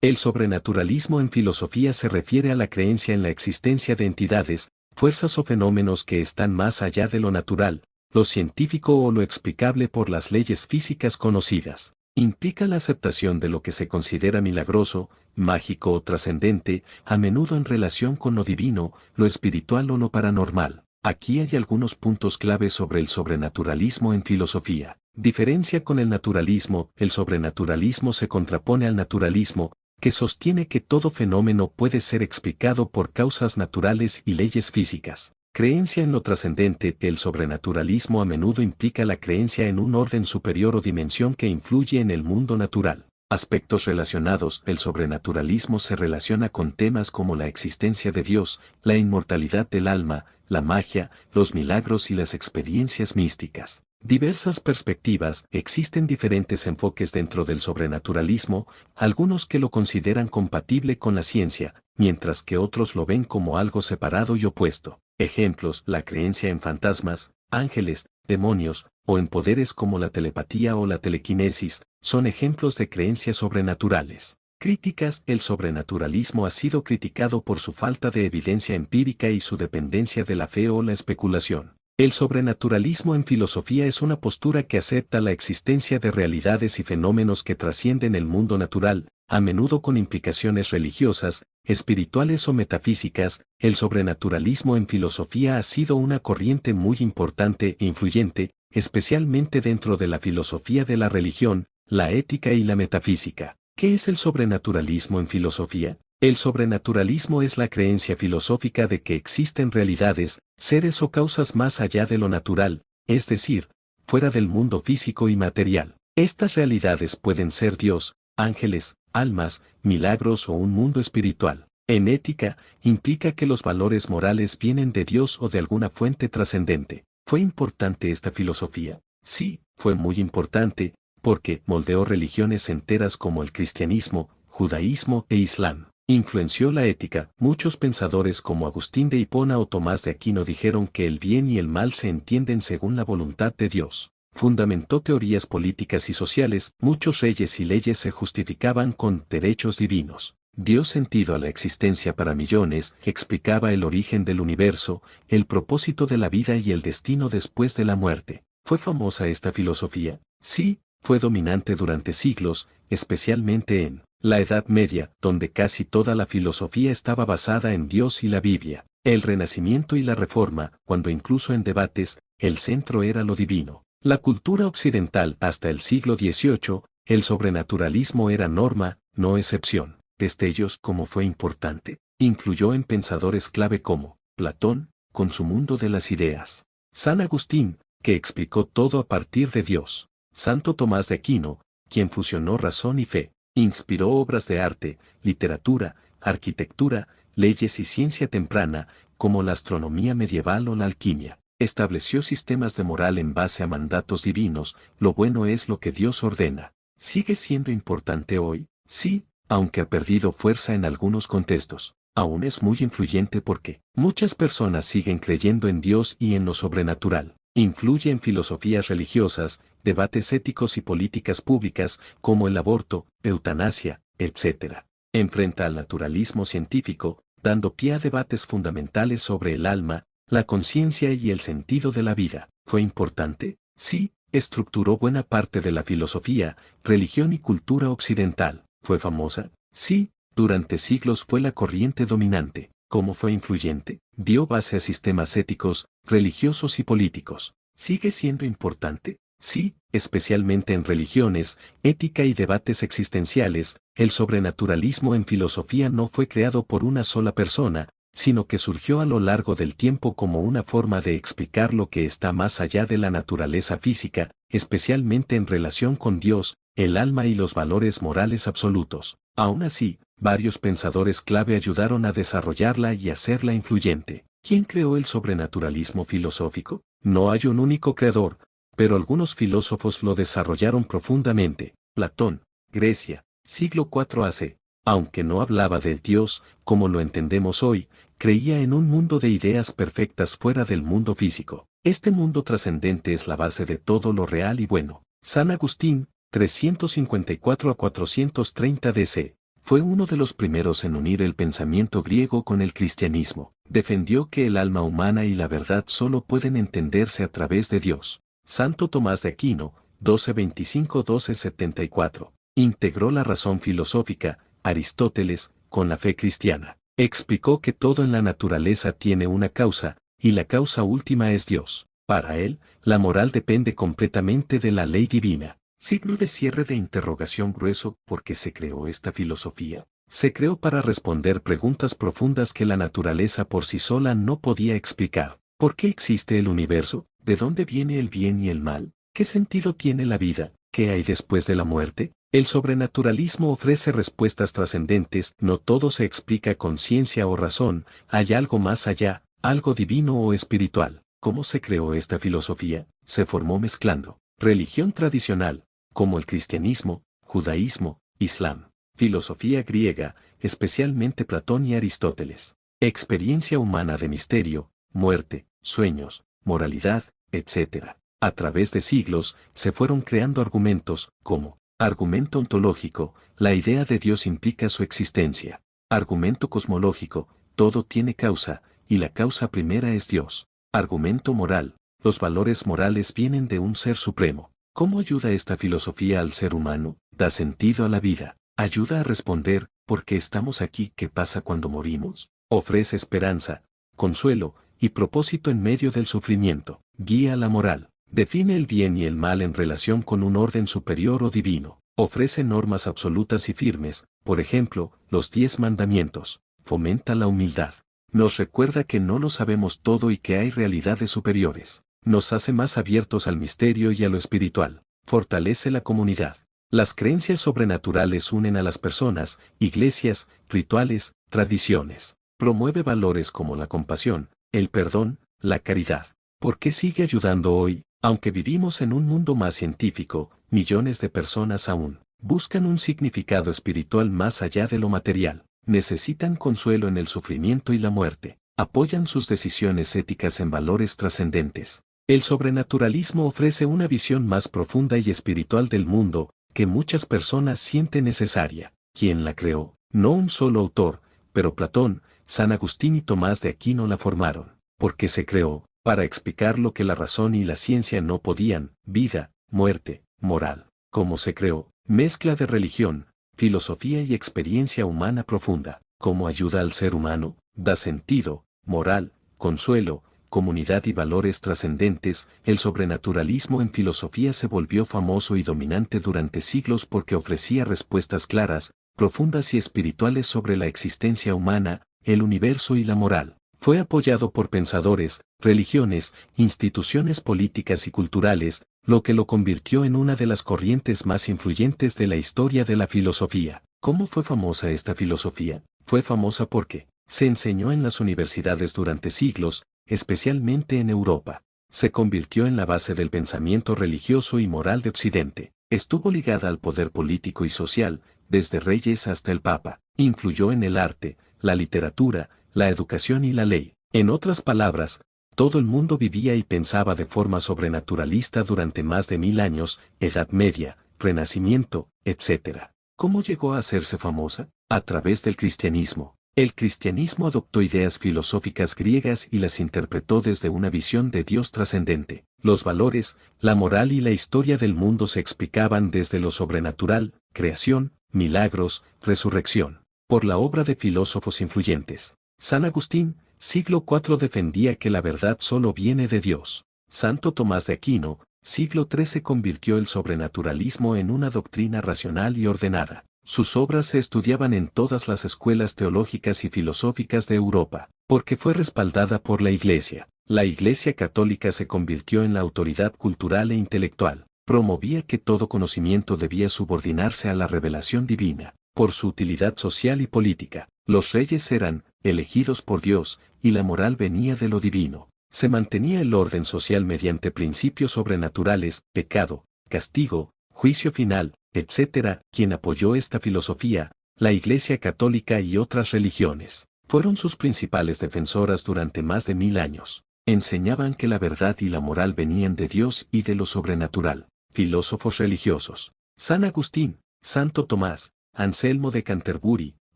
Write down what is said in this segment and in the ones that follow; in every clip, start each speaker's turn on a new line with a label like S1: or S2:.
S1: El sobrenaturalismo en filosofía se refiere a la creencia en la existencia de entidades, fuerzas o fenómenos que están más allá de lo natural, lo científico o lo explicable por las leyes físicas conocidas. Implica la aceptación de lo que se considera milagroso, mágico o trascendente, a menudo en relación con lo divino, lo espiritual o lo paranormal. Aquí hay algunos puntos clave sobre el sobrenaturalismo en filosofía. Diferencia con el naturalismo: el sobrenaturalismo se contrapone al naturalismo, que sostiene que todo fenómeno puede ser explicado por causas naturales y leyes físicas. Creencia en lo trascendente: el sobrenaturalismo a menudo implica la creencia en un orden superior o dimensión que influye en el mundo natural. Aspectos relacionados: el sobrenaturalismo se relaciona con temas como la existencia de Dios, la inmortalidad del alma, la magia, los milagros y las experiencias místicas. Diversas perspectivas: existen diferentes enfoques dentro del sobrenaturalismo, algunos que lo consideran compatible con la ciencia, mientras que otros lo ven como algo separado y opuesto. Ejemplos: la creencia en fantasmas, ángeles, demonios, o en poderes como la telepatía o la telequinesis, son ejemplos de creencias sobrenaturales. Críticas: el sobrenaturalismo ha sido criticado por su falta de evidencia empírica y su dependencia de la fe o la especulación. El sobrenaturalismo en filosofía es una postura que acepta la existencia de realidades y fenómenos que trascienden el mundo natural, a menudo con implicaciones religiosas, espirituales o metafísicas. El sobrenaturalismo en filosofía ha sido una corriente muy importante e influyente, especialmente dentro de la filosofía de la religión, la ética y la metafísica. ¿Qué es el sobrenaturalismo en filosofía? El sobrenaturalismo es la creencia filosófica de que existen realidades, seres o causas más allá de lo natural, es decir, fuera del mundo físico y material. Estas realidades pueden ser Dios, ángeles, almas, milagros o un mundo espiritual. En ética, implica que los valores morales vienen de Dios o de alguna fuente trascendente. ¿Fue importante esta filosofía? Sí, fue muy importante, porque moldeó religiones enteras como el cristianismo, judaísmo e islam. Influenció la ética. Muchos pensadores como Agustín de Hipona o Tomás de Aquino dijeron que el bien y el mal se entienden según la voluntad de Dios. Fundamentó teorías políticas y sociales. Muchos reyes y leyes se justificaban con derechos divinos. Dio sentido a la existencia para millones, explicaba el origen del universo, el propósito de la vida y el destino después de la muerte. ¿Fue famosa esta filosofía? Sí, fue dominante durante siglos, especialmente en la Edad Media, donde casi toda la filosofía estaba basada en Dios y la Biblia. El Renacimiento y la Reforma, cuando incluso en debates, el centro era lo divino. La cultura occidental hasta el siglo XVIII, el sobrenaturalismo era norma, no excepción. Destellos: ¿cómo fue importante? Influyó en pensadores clave como Platón, con su mundo de las ideas; San Agustín, que explicó todo a partir de Dios; Santo Tomás de Aquino, quien fusionó razón y fe. Inspiró obras de arte, literatura, arquitectura, leyes y ciencia temprana, como la astronomía medieval o la alquimia. Estableció sistemas de moral en base a mandatos divinos: lo bueno es lo que Dios ordena. ¿Sigue siendo importante hoy? Sí, aunque ha perdido fuerza en algunos contextos. Aún es muy influyente porque muchas personas siguen creyendo en Dios y en lo sobrenatural. Influye en filosofías religiosas, debates éticos y políticas públicas, como el aborto, eutanasia, etc. Enfrenta al naturalismo científico, dando pie a debates fundamentales sobre el alma, la conciencia y el sentido de la vida. ¿Fue importante? Sí, estructuró buena parte de la filosofía, religión y cultura occidental. ¿Fue famosa? Sí, durante siglos fue la corriente dominante. ¿Cómo fue influyente? Dio base a sistemas éticos, religiosos y políticos. ¿Sigue siendo importante? Sí, especialmente en religiones, ética y debates existenciales. El sobrenaturalismo en filosofía no fue creado por una sola persona, sino que surgió a lo largo del tiempo como una forma de explicar lo que está más allá de la naturaleza física, especialmente en relación con Dios, el alma y los valores morales absolutos. Aún así, varios pensadores clave ayudaron a desarrollarla y hacerla influyente. ¿Quién creó el sobrenaturalismo filosófico? No hay un único creador, pero algunos filósofos lo desarrollaron profundamente. Platón, Grecia, siglo IV AC. Aunque no hablaba del Dios, como lo entendemos hoy, creía en un mundo de ideas perfectas fuera del mundo físico. Este mundo trascendente es la base de todo lo real y bueno. San Agustín, 354 a 430 DC. Fue uno de los primeros en unir el pensamiento griego con el cristianismo. Defendió que el alma humana y la verdad solo pueden entenderse a través de Dios. Santo Tomás de Aquino, 1225-1274. Integró la razón filosófica, Aristóteles, con la fe cristiana. Explicó que todo en la naturaleza tiene una causa, y la causa última es Dios. Para él, la moral depende completamente de la ley divina. Signo de cierre de interrogación grueso. ¿Por qué se creó esta filosofía? Se creó para responder preguntas profundas que la naturaleza por sí sola no podía explicar. ¿Por qué existe el universo? ¿De dónde viene el bien y el mal? ¿Qué sentido tiene la vida? ¿Qué hay después de la muerte? El sobrenaturalismo ofrece respuestas trascendentes. No todo se explica con ciencia o razón, hay algo más allá, algo divino o espiritual. ¿Cómo se creó esta filosofía? Se formó mezclando religión tradicional, como el cristianismo, judaísmo, islam, filosofía griega, especialmente Platón y Aristóteles, experiencia humana de misterio, muerte, sueños, moralidad, etc. A través de siglos, se fueron creando argumentos, como argumento ontológico, la idea de Dios implica su existencia. Argumento cosmológico, todo tiene causa, y la causa primera es Dios. Argumento moral, los valores morales vienen de un ser supremo. ¿Cómo ayuda esta filosofía al ser humano? Da sentido a la vida. Ayuda a responder, ¿por qué estamos aquí? ¿Qué pasa cuando morimos? Ofrece esperanza, consuelo y propósito en medio del sufrimiento. Guía la moral. Define el bien y el mal en relación con un orden superior o divino. Ofrece normas absolutas y firmes, por ejemplo, los 10 mandamientos. Fomenta la humildad. Nos recuerda que no lo sabemos todo y que hay realidades superiores. Nos hace más abiertos al misterio y a lo espiritual. Fortalece la comunidad. Las creencias sobrenaturales unen a las personas, iglesias, rituales, tradiciones. Promueve valores como la compasión, el perdón, la caridad. ¿Por qué sigue ayudando hoy? Aunque vivimos en un mundo más científico, millones de personas aún buscan un significado espiritual más allá de lo material. Necesitan consuelo en el sufrimiento y la muerte. Apoyan sus decisiones éticas en valores trascendentes. El sobrenaturalismo ofrece una visión más profunda y espiritual del mundo, que muchas personas sienten necesaria. ¿Quién la creó? No un solo autor, pero Platón, San Agustín y Tomás de Aquino la formaron. ¿Por qué se creó? Para explicar lo que la razón y la ciencia no podían: vida, muerte, moral. ¿Cómo se creó? Mezcla de religión, filosofía y experiencia humana profunda. ¿Cómo ayuda al ser humano? Da sentido, moral, consuelo, comunidad y valores trascendentes. El sobrenaturalismo en filosofía se volvió famoso y dominante durante siglos porque ofrecía respuestas claras, profundas y espirituales sobre la existencia humana, el universo y la moral. Fue apoyado por pensadores, religiones, instituciones políticas y culturales, lo que lo convirtió en una de las corrientes más influyentes de la historia de la filosofía. ¿Cómo fue famosa esta filosofía? Fue famosa porque se enseñó en las universidades durante siglos, especialmente en Europa. Se convirtió en la base del pensamiento religioso y moral de Occidente. Estuvo ligada al poder político y social, desde reyes hasta el Papa. Influyó en el arte, la literatura, la educación y la ley. En otras palabras, todo el mundo vivía y pensaba de forma sobrenaturalista durante más de 1000 años, Edad Media, Renacimiento, etc. ¿Cómo llegó a hacerse famosa? A través del cristianismo. El cristianismo adoptó ideas filosóficas griegas y las interpretó desde una visión de Dios trascendente. Los valores, la moral y la historia del mundo se explicaban desde lo sobrenatural, creación, milagros, resurrección, por la obra de filósofos influyentes. San Agustín, siglo IV, defendía que la verdad solo viene de Dios. Santo Tomás de Aquino, siglo XIII, convirtió el sobrenaturalismo en una doctrina racional y ordenada. Sus obras se estudiaban en todas las escuelas teológicas y filosóficas de Europa, porque fue respaldada por la Iglesia. La Iglesia católica se convirtió en la autoridad cultural e intelectual. Promovía que todo conocimiento debía subordinarse a la revelación divina. Por su utilidad social y política, los reyes eran elegidos por Dios, y la moral venía de lo divino. Se mantenía el orden social mediante principios sobrenaturales: pecado, castigo, juicio final, etc. Quien apoyó esta filosofía, la Iglesia católica y otras religiones, fueron sus principales defensoras durante más de 1000 años. Enseñaban que la verdad y la moral venían de Dios y de lo sobrenatural. Filósofos religiosos: San Agustín, Santo Tomás, Anselmo de Canterbury,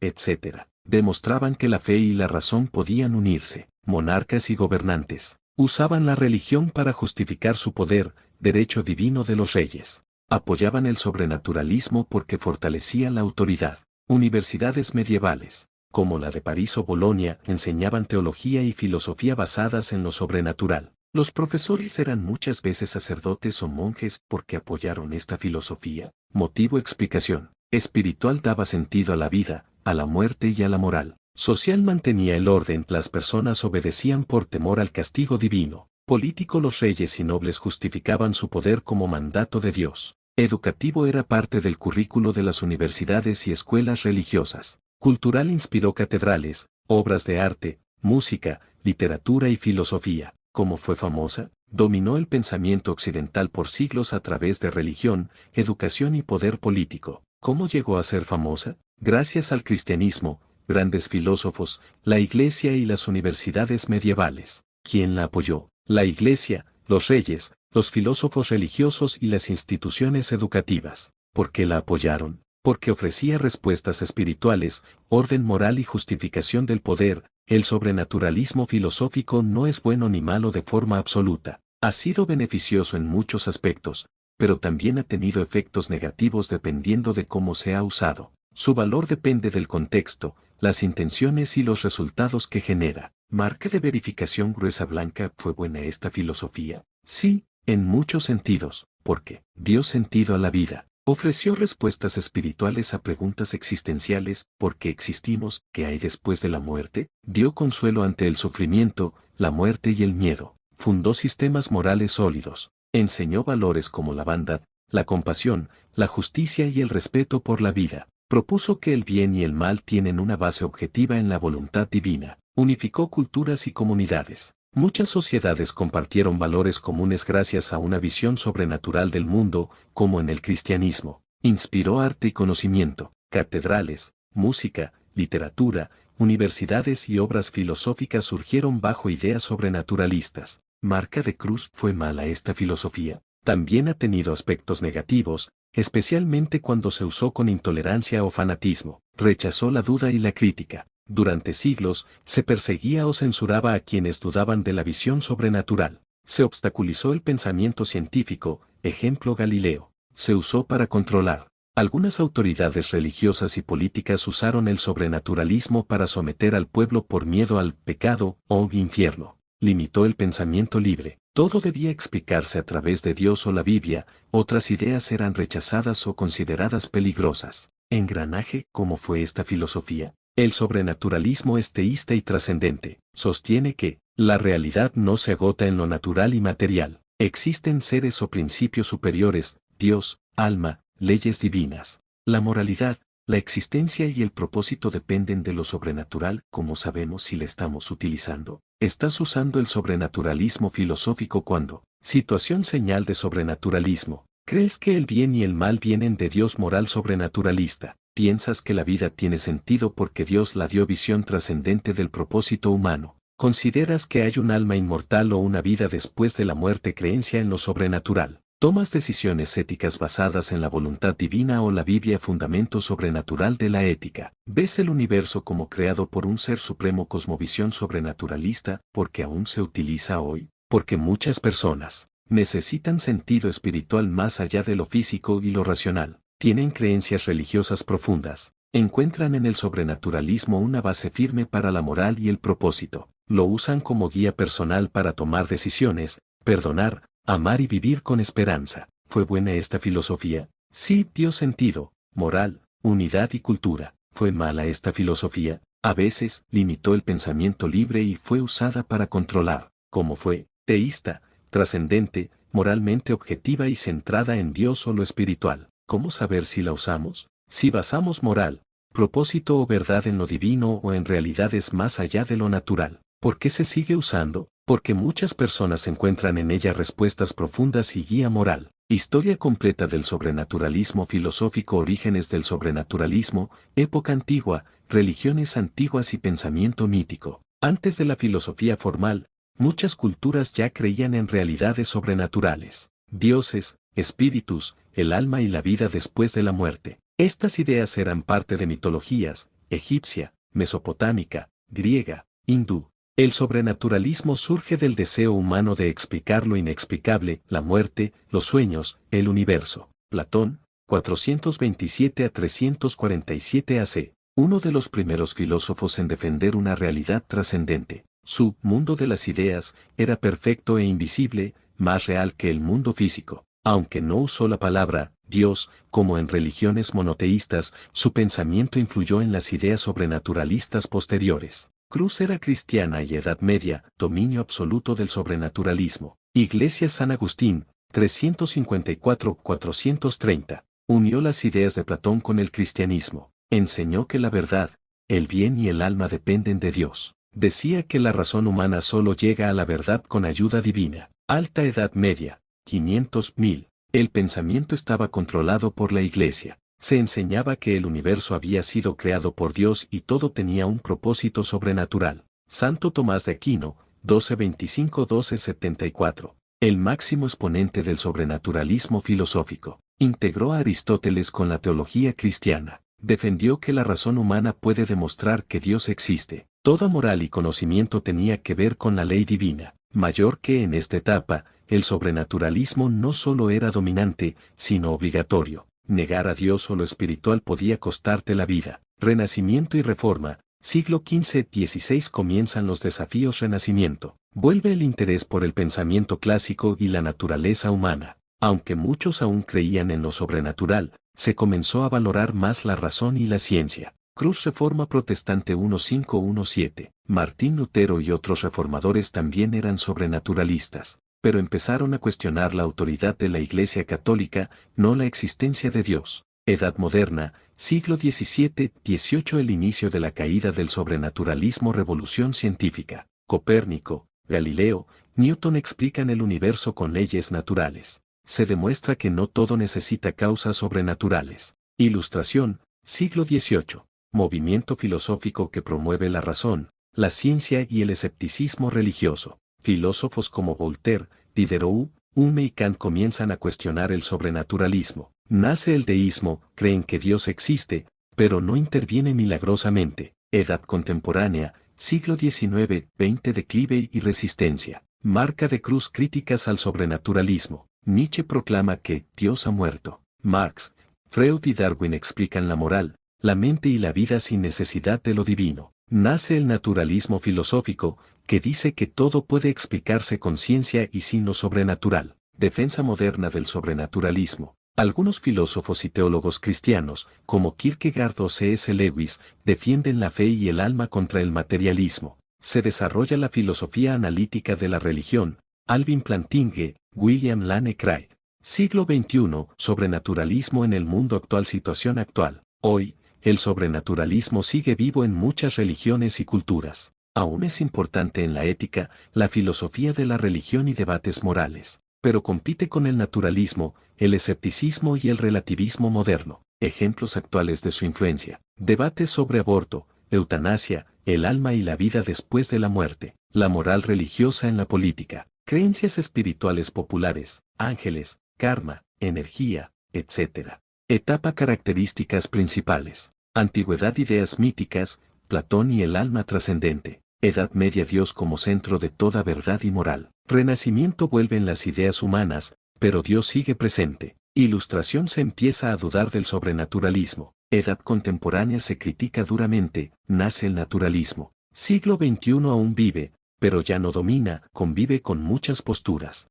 S1: etc., demostraban que la fe y la razón podían unirse. Monarcas y gobernantes usaban la religión para justificar su poder, derecho divino de los reyes. Apoyaban el sobrenaturalismo porque fortalecía la autoridad. Universidades medievales, como la de París o Bolonia, enseñaban teología y filosofía basadas en lo sobrenatural. Los profesores eran muchas veces sacerdotes o monjes porque apoyaron esta filosofía. Motivo: explicación espiritual daba sentido a la vida, a la muerte y a la moral. Social: mantenía el orden, las personas obedecían por temor al castigo divino. Político: los reyes y nobles justificaban su poder como mandato de Dios. Educativo: era parte del currículo de las universidades y escuelas religiosas. Cultural: inspiró catedrales, obras de arte, música, literatura y filosofía. ¿Cómo fue famosa? Dominó el pensamiento occidental por siglos a través de religión, educación y poder político. ¿Cómo llegó a ser famosa? Gracias al cristianismo, grandes filósofos, la Iglesia y las universidades medievales. ¿Quién la apoyó? La Iglesia, los reyes, los filósofos religiosos y las instituciones educativas. ¿Por qué la apoyaron? Porque ofrecía respuestas espirituales, orden moral y justificación del poder. El sobrenaturalismo filosófico no es bueno ni malo de forma absoluta. Ha sido beneficioso en muchos aspectos, pero también ha tenido efectos negativos dependiendo de cómo se ha usado. Su valor depende del contexto, las intenciones y los resultados que genera. Marca de verificación gruesa blanca. ¿Fue buena esta filosofía? Sí, en muchos sentidos, porque dio sentido a la vida. Ofreció respuestas espirituales a preguntas existenciales: ¿por qué existimos? ¿Qué hay después de la muerte? Dio consuelo ante el sufrimiento, la muerte y el miedo. Fundó sistemas morales sólidos. Enseñó valores como la bondad, la compasión, la justicia y el respeto por la vida. Propuso que el bien y el mal tienen una base objetiva en la voluntad divina. Unificó culturas y comunidades. Muchas sociedades compartieron valores comunes gracias a una visión sobrenatural del mundo, como en el cristianismo. Inspiró arte y conocimiento. Catedrales, música, literatura, universidades y obras filosóficas surgieron bajo ideas sobrenaturalistas. Marca de cruz. ¿Fue mala esta filosofía? También ha tenido aspectos negativos, especialmente cuando se usó con intolerancia o fanatismo. Rechazó la duda y la crítica. Durante siglos, se perseguía o censuraba a quienes dudaban de la visión sobrenatural. Se obstaculizó el pensamiento científico, ejemplo Galileo. Se usó para controlar. Algunas autoridades religiosas y políticas usaron el sobrenaturalismo para someter al pueblo por miedo al pecado o infierno. Limitó el pensamiento libre. Todo debía explicarse a través de Dios o la Biblia, otras ideas eran rechazadas o consideradas peligrosas. Engranaje. ¿Cómo fue esta filosofía? El sobrenaturalismo es teísta y trascendente. Sostiene que la realidad no se agota en lo natural y material. Existen seres o principios superiores, Dios, alma, leyes divinas. La moralidad, la existencia y el propósito dependen de lo sobrenatural. ¿Cómo sabemos si la estamos utilizando? Estás usando el sobrenaturalismo filosófico cuando. Situación: señal de sobrenaturalismo. ¿Crees que el bien y el mal vienen de Dios? Moral sobrenaturalista. Piensas que la vida tiene sentido porque Dios la dio. Visión trascendente del propósito humano. Consideras que hay un alma inmortal o una vida después de la muerte. Creencia en lo sobrenatural. Tomas decisiones éticas basadas en la voluntad divina o la Biblia. Fundamento sobrenatural de la ética. Ves el universo como creado por un ser supremo. Cosmovisión sobrenaturalista. ¿Por qué aún se utiliza hoy? Porque muchas personas necesitan sentido espiritual más allá de lo físico y lo racional. Tienen creencias religiosas profundas. Encuentran en el sobrenaturalismo una base firme para la moral y el propósito. Lo usan como guía personal para tomar decisiones, perdonar, amar y vivir con esperanza. ¿Fue buena esta filosofía? Sí, dio sentido, moral, unidad y cultura. ¿Fue mala esta filosofía? A veces, limitó el pensamiento libre y fue usada para controlar. ¿Cómo fue? Teísta, trascendente, moralmente objetiva y centrada en Dios o lo espiritual. ¿Cómo saber si la usamos? Si basamos moral, propósito o verdad en lo divino o en realidades más allá de lo natural. ¿Por qué se sigue usando? Porque muchas personas encuentran en ella respuestas profundas y guía moral. Historia completa del sobrenaturalismo filosófico. Orígenes del sobrenaturalismo, época antigua, religiones antiguas y pensamiento mítico. Antes de la filosofía formal, muchas culturas ya creían en realidades sobrenaturales. Dioses, espíritus, el alma y la vida después de la muerte. Estas ideas eran parte de mitologías, egipcia, mesopotámica, griega, hindú. El sobrenaturalismo surge del deseo humano de explicar lo inexplicable, la muerte, los sueños, el universo. Platón, 427 a 347 AC, uno de los primeros filósofos en defender una realidad trascendente. Su mundo de las ideas era perfecto e invisible, más real que el mundo físico. Aunque no usó la palabra Dios, como en religiones monoteístas, su pensamiento influyó en las ideas sobrenaturalistas posteriores. Cruz era cristiana y Edad Media, dominio absoluto del sobrenaturalismo. Iglesia San Agustín, 354-430. Unió las ideas de Platón con el cristianismo. Enseñó que la verdad, el bien y el alma dependen de Dios. Decía que la razón humana solo llega a la verdad con ayuda divina. Alta Edad Media, 500-1000. El pensamiento estaba controlado por la Iglesia. Se enseñaba que el universo había sido creado por Dios y todo tenía un propósito sobrenatural. Santo Tomás de Aquino, 1225-1274. El máximo exponente del sobrenaturalismo filosófico. Integró a Aristóteles con la teología cristiana. Defendió que la razón humana puede demostrar que Dios existe. Toda moral y conocimiento tenía que ver con la ley divina. Mayor que en esta etapa, el sobrenaturalismo no solo era dominante, sino obligatorio. Negar a Dios o lo espiritual podía costarte la vida. Renacimiento y Reforma, siglo XV-XVI comienzan los desafíos. Renacimiento. Vuelve el interés por el pensamiento clásico y la naturaleza humana. Aunque muchos aún creían en lo sobrenatural, se comenzó a valorar más la razón y la ciencia. Cruz Reforma Protestante 1517. Martín Lutero y otros reformadores también eran sobrenaturalistas, pero empezaron a cuestionar la autoridad de la Iglesia Católica, no la existencia de Dios. Edad Moderna, siglo XVII-XVIII. El inicio de la caída del sobrenaturalismo. Revolución científica. Copérnico, Galileo, Newton explican el universo con leyes naturales. Se demuestra que no todo necesita causas sobrenaturales. Ilustración, siglo XVIII. Movimiento filosófico que promueve la razón, la ciencia y el escepticismo religioso. Filósofos como Voltaire, Diderot, Hume y Kant comienzan a cuestionar el sobrenaturalismo. Nace el deísmo, creen que Dios existe, pero no interviene milagrosamente. Edad contemporánea, siglo XIX-XX. Declive y resistencia. Marca de Cruz. Críticas al sobrenaturalismo. Nietzsche proclama que Dios ha muerto. Marx, Freud y Darwin explican la moral, la mente y la vida sin necesidad de lo divino. Nace el naturalismo filosófico, que dice que todo puede explicarse con ciencia y sin lo sobrenatural. Defensa moderna del sobrenaturalismo. Algunos filósofos y teólogos cristianos, como Kierkegaard o C.S. Lewis, defienden la fe y el alma contra el materialismo. Se desarrolla la filosofía analítica de la religión. Alvin Plantinga, William Lane Craig. Siglo XXI. Sobrenaturalismo en el mundo actual. Situación actual. Hoy, el sobrenaturalismo sigue vivo en muchas religiones y culturas. Aún es importante en la ética, la filosofía de la religión y debates morales, pero compite con el naturalismo, el escepticismo y el relativismo moderno. Ejemplos actuales de su influencia. Debates sobre aborto, eutanasia, el alma y la vida después de la muerte, la moral religiosa en la política, creencias espirituales populares, ángeles, karma, energía, etc. Etapa. Características principales. Antigüedad. Ideas míticas, Platón y el alma trascendente. Edad Media. Dios como centro de toda verdad y moral. Renacimiento. Vuelven las ideas humanas, pero Dios sigue presente. Ilustración. Se empieza a dudar del sobrenaturalismo. Edad contemporánea. Se critica duramente, nace el naturalismo. Siglo XXI. Aún vive, pero ya no domina, convive con muchas posturas.